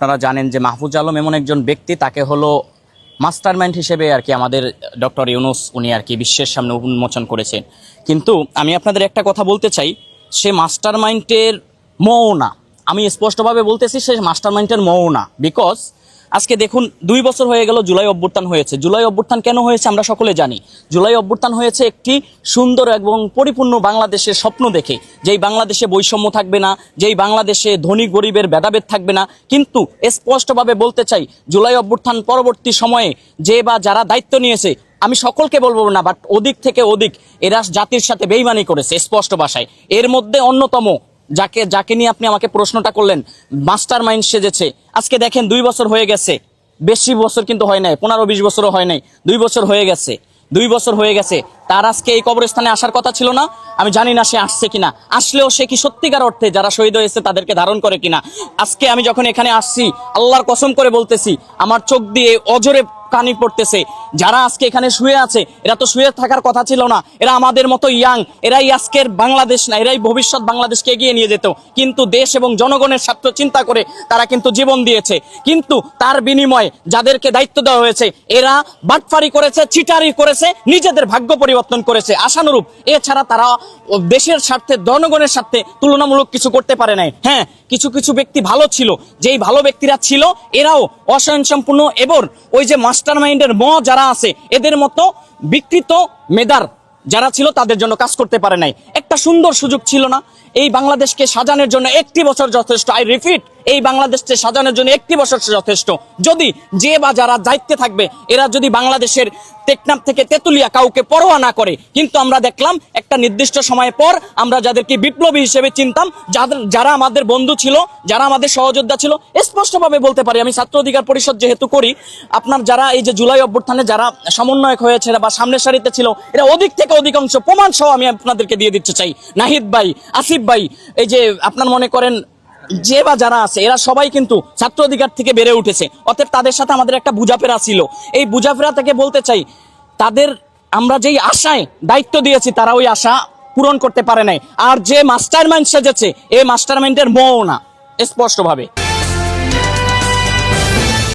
আপনারা জানেন যে মাহফুজ আলম এমন একজন ব্যক্তি, তাকে হলো মাস্টারমাইন্ড হিসেবে আর কি আমাদের ডক্টর ইউনূস উনি আর কি বিশ্বের সামনে উন্মোচন করেছেন। কিন্তু আমি আপনাদের একটা কথা বলতে চাই, সে মাস্টারমাইন্ডের মৌ না। আমি স্পষ্টভাবে বলতেছি সে মাস্টারমাইন্ডের মৌ না। বিকজ আজকে দেখুন 2 বছর হয়ে গেল জুলাই অভ্যুত্থান হয়েছে। জুলাই অভ্যুত্থান কেন হয়েছে আমরা সকলে জানি। জুলাই অভ্যুত্থান হয়েছে একটি সুন্দর এবং পরিপূর্ণ বাংলাদেশের স্বপ্ন দেখে, যেই বাংলাদেশে বৈষম্য থাকবে না, যেই বাংলাদেশে ধনী গরিবের ভেদাভেদ থাকবে না। কিন্তু স্পষ্টভাবে বলতে চাই, জুলাই অভ্যুত্থান পরবর্তী সময়ে যে বা যারা দায়িত্ব নিয়েছে, আমি সকলকে বলবো না, বাট অধিক থেকে অধিক এরা জাতির সাথে বেইমানি করেছে স্পষ্ট ভাষায়। এর মধ্যে অন্যতম যাকে নিয়ে আপনি আমাকে প্রশ্নটা করলেন, মাস্টার মাইন্ড সেজেছে। আজকে দেখেন 2 বছর হয়ে গেছে, বেশি বছর কিন্তু হয় নাই, 15-20 বছরও হয় নাই, 2 বছর হয়ে গেছে। 2 বছর হয়ে গেছে, তার আজকে এই কবরস্থানে আসার কথা ছিল না। আমি জানি না সে আসছে কিনা, আসলেও সে কি সত্যিকার অর্থে যারা শহীদ হয়েছে তাদেরকে ধারণ করে কিনা। আজকে আমি যখন এখানে আসছি, আল্লাহর কসম করে বলতেছি, আমার চোখ দিয়ে অজরে পানি পড়তেছে। যারা আজকে এখানে শুয়ে আছে, এরা তো শুয়ে থাকার কথা ছিল না, এরা আমাদের মতো ইয়াং, এরাই আজকের বাংলাদেশ না, এরাই ভবিষ্যৎ বাংলাদেশকে এগিয়ে নিয়ে যেত। কিন্তু দেশ এবং জনগণের স্বার্থ চিন্তা করে তারা কিন্তু জীবন দিয়েছে। কিন্তু তার বিনিময়ে যাদেরকে দায়িত্ব দেওয়া হয়েছে, এরা বাটফারি করেছে, চিটারি করেছে, নিজেদের ভাগ্য পরিবর্তন করেছে আশানুরূপ। এছাড়া তারা দেশের স্বার্থে, জনগণের স্বার্থে তুলনামূলক কিছু করতে পারে নাই। হ্যাঁ, কিছু কিছু ব্যক্তি ভালো ছিল, যেই ভালো ব্যক্তিরা ছিল এরাও অস্বয়ংসম্পূর্ণ এবং ওই যে মাস্টারমাইন্ডের যারা আছে, এদের মতো বিকৃত মেধার যারা ছিল তাদের জন্য কাজ করতে পারে নাই। একটা সুন্দর সুযোগ ছিল না এই বাংলাদেশকে সাজানোর জন্য? 1টি বছর যথেষ্ট। আই রিপিট, এই বাংলাদেশকে সাজানোর জন্য 1টি বছর যথেষ্ট। যদি যে বা যারা দায়িত্বে থাকবে, এরা যদি বাংলাদেশের টেকনাফ থেকে তেতুলিয়া কাউকে পরোয়া না করে। কিন্তু আমরা দেখলাম একটা নির্দিষ্ট সময় পর আমরা যাদেরকে বিপ্লবী হিসেবে চিনতাম, যারা আমাদের বন্ধু ছিল, যারা আমাদের সহযোদ্ধা ছিল, স্পষ্টভাবে বলতে পারি, আমি ছাত্র অধিকার পরিষদ যেহেতু করি, আপনার যারা এই যে জুলাই অভ্যুত্থানে যারা সমন্বয়ক হয়েছে বা সামনের সারিতে ছিল, এরা অধিক থেকে অধিকাংশ প্রমাণ সহ আমি আপনাদেরকে দিয়ে দিতে চাই। নাহিদ ভাই, আসিফ ভাই, এই যে আপনার মনে করেন যে বা যারা আছে, এরা সবাই কিন্তু ছাত্র অধিকার থেকে বেড়ে উঠেছে। অতএব তাদের সাথে আমাদের একটা বুঝাফেরা ছিল। এই বুঝাফেরা থেকে বলতে চাই, তাদের আমরা যেই আশায় দায়িত্ব দিয়েছি, তারা ওই আশা পূরণ করতে পারে নাই। আর যে মাস্টারমাইন্ড সেজেছে, এই মাস্টারমাইন্ডের মৌ না স্পষ্টভাবে।